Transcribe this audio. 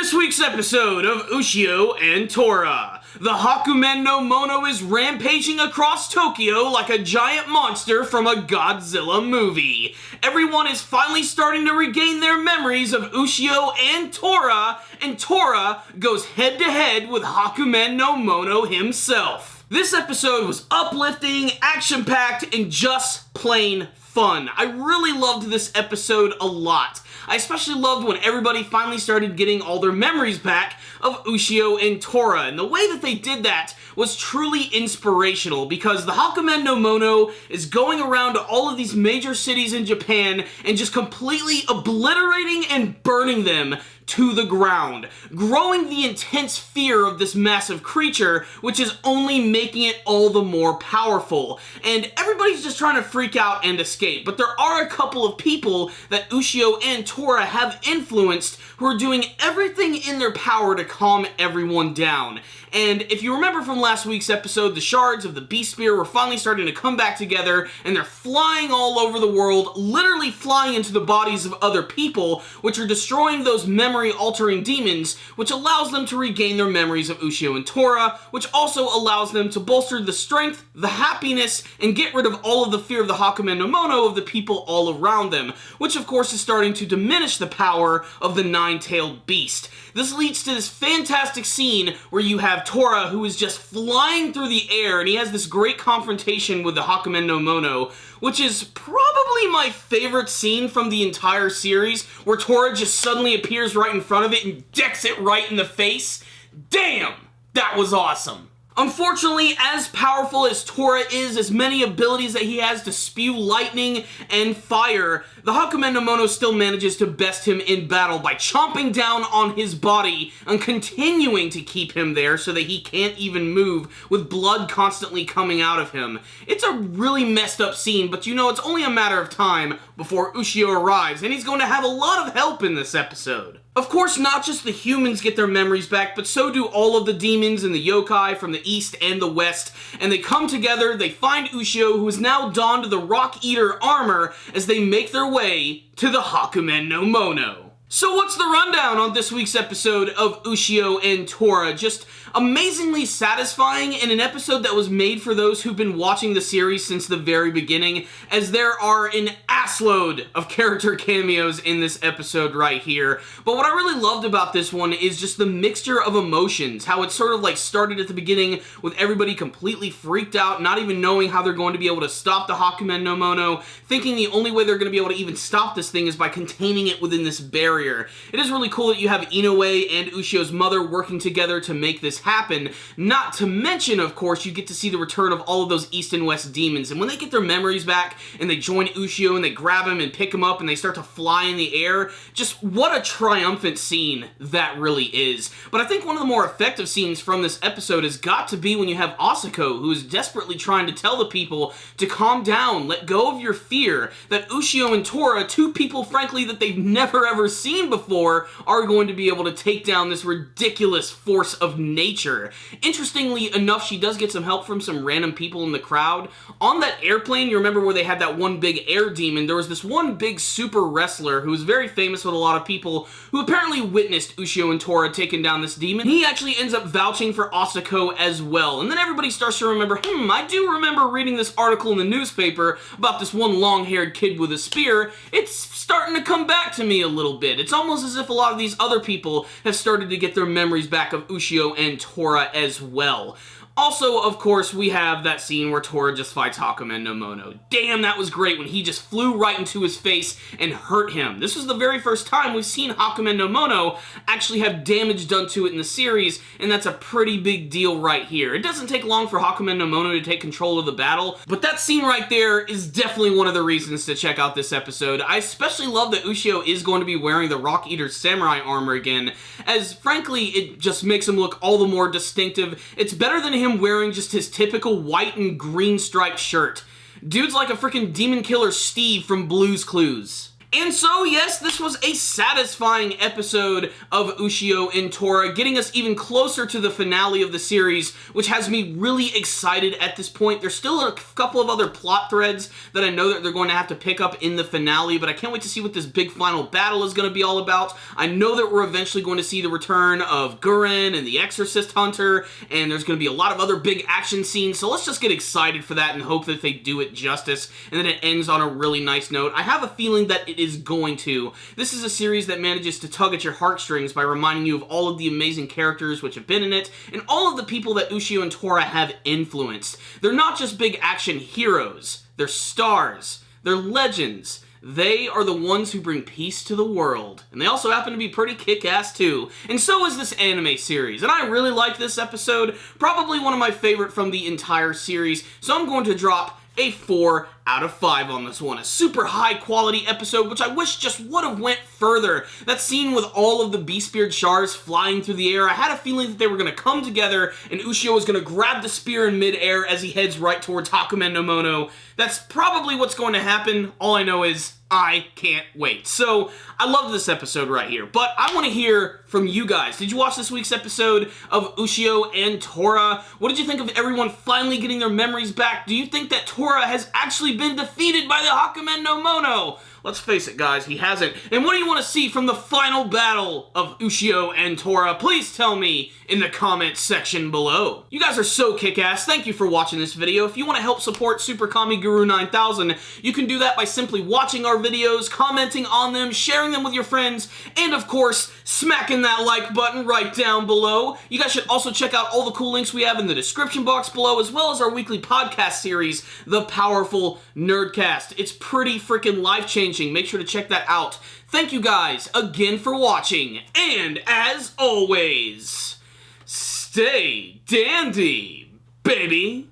this week's episode of Ushio and Tora. The Hakumen no Mono is rampaging across Tokyo like a giant monster from a Godzilla movie. Everyone is finally starting to regain their memories of Ushio and Tora goes head-to-head with Hakumen no Mono himself. This episode was uplifting, action-packed, and just plain fun. I really loved this episode a lot. I especially loved when everybody finally started getting all their memories back of Ushio and Tora, and the way that they did that was truly inspirational because the Hakumen no Mono is going around to all of these major cities in Japan and just completely obliterating and burning them to the ground, growing the intense fear of this massive creature, which is only making it all the more powerful. And everybody's just trying to freak out and escape, but there are a couple of people that Ushio and Tora have influenced who are doing everything in their power to calm everyone down. And if you remember from last week's episode, the shards of the Beast Spear were finally starting to come back together, and they're flying all over the world, literally flying into the bodies of other people, which are destroying those memory-altering demons, which allows them to regain their memories of Ushio and Tora, which also allows them to bolster the strength, the happiness, and get rid of all of the fear of the Hakumen no Mono of the people all around them, which of course is starting to diminish the power of the nine-tailed beast. This leads to this fantastic scene where you have Tora, who is just flying through the air, and he has this great confrontation with the Hakumen no Mono, which is probably my favorite scene from the entire series, where Tora just suddenly appears right in front of it and decks it right in the face. Damn! That was awesome. Unfortunately, as powerful as Tora is, as many abilities that he has to spew lightning and fire, the Hakumen no Mono still manages to best him in battle by chomping down on his body and continuing to keep him there so that he can't even move, with blood constantly coming out of him. It's a really messed up scene, but you know, it's only a matter of time before Ushio arrives, and he's going to have a lot of help in this episode. Of course, not just the humans get their memories back, but so do all of the demons and the yokai from the east and the west, and they come together, they find Ushio, who is now donned the Rock Eater armor, as they make their way to the Hakumen no Mono. So what's the rundown on this week's episode of Ushio and Tora? Just amazingly satisfying, in an episode that was made for those who've been watching the series since the very beginning, as there are an assload of character cameos in this episode right here. But what I really loved about this one is just the mixture of emotions, how it sort of like started at the beginning with everybody completely freaked out, not even knowing how they're going to be able to stop the Hakumen no Mono, thinking the only way they're going to be able to even stop this thing is by containing it within this barrier. It is really cool that you have Inoue and Ushio's mother working together to make this happen. Not to mention, of course, you get to see the return of all of those East and West demons, and when they get their memories back and they join Ushio and they grab him and pick him up and they start to fly in the air, just what a triumphant scene that really is. But I think one of the more effective scenes from this episode has got to be when you have Asako, who is desperately trying to tell the people to calm down, let go of your fear, that Ushio and Tora, two people frankly that they've never ever seen before, are going to be able to take down this ridiculous force of nature. Interestingly enough, she does get some help from some random people in the crowd. On that airplane, you remember where they had that one big air demon, there was this one big super wrestler who was very famous with a lot of people who apparently witnessed Ushio and Tora taking down this demon. He actually ends up vouching for Asako as well, and then everybody starts to remember, I do remember reading this article in the newspaper about this one long-haired kid with a spear. It's starting to come back to me a little bit. It's almost as if a lot of these other people have started to get their memories back of Ushio and Tora as well. Also, of course, we have that scene where Tora just fights Hakumen no Mono. Damn, that was great when he just flew right into his face and hurt him. This was the very first time we've seen Hakumen no Mono actually have damage done to it in the series, and that's a pretty big deal right here. It doesn't take long for Hakumen no Mono to take control of the battle, but that scene right there is definitely one of the reasons to check out this episode. I especially love that Ushio is going to be wearing the Rock Eater samurai armor again, as frankly, it just makes him look all the more distinctive. It's better than him wearing just his typical white and green striped shirt. Dude's like a freaking demon killer Steve from Blue's Clues. And so, yes, this was a satisfying episode of Ushio and Tora, getting us even closer to the finale of the series, which has me really excited at this point. There's still a couple of other plot threads that I know that they're going to have to pick up in the finale, but I can't wait to see what this big final battle is going to be all about. I know that we're eventually going to see the return of Gurren and the Exorcist Hunter, and there's going to be a lot of other big action scenes, so let's just get excited for that and hope that they do it justice, and that it ends on a really nice note. I have a feeling that it is going to. This is a series that manages to tug at your heartstrings by reminding you of all of the amazing characters which have been in it, and all of the people that Ushio and Tora have influenced. They're not just big action heroes, they're stars, they're legends. They are the ones who bring peace to the world, and they also happen to be pretty kick-ass too. And so is this anime series, and I really like this episode, probably one of my favorite from the entire series, so I'm going to drop a 4 out of 5 on this one. A super high quality episode, which I wish just would have went further. That scene with all of the beast-speared shards flying through the air, I had a feeling that they were going to come together and Ushio was going to grab the spear in midair as he heads right towards Hakumen no Mono. That's probably what's going to happen. All I know is I can't wait. So, I love this episode right here, but I want to hear from you guys. Did you watch this week's episode of Ushio and Tora? What did you think of everyone finally getting their memories back? Do you think that Tora has actually been defeated by the Hakumen no Mono? Let's face it, guys, he hasn't. And what do you want to see from the final battle of Ushio and Tora? Please tell me in the comments section below. You guys are so kick-ass. Thank you for watching this video. If you want to help support Super Kami Guru 9000, you can do that by simply watching our videos, commenting on them, sharing them with your friends, and of course, smacking that like button right down below. You guys should also check out all the cool links we have in the description box below, as well as our weekly podcast series, The Powerful Nerdcast. It's pretty freaking life-changing. Make sure to check that out. Thank you guys again for watching, and as always, stay dandy, baby!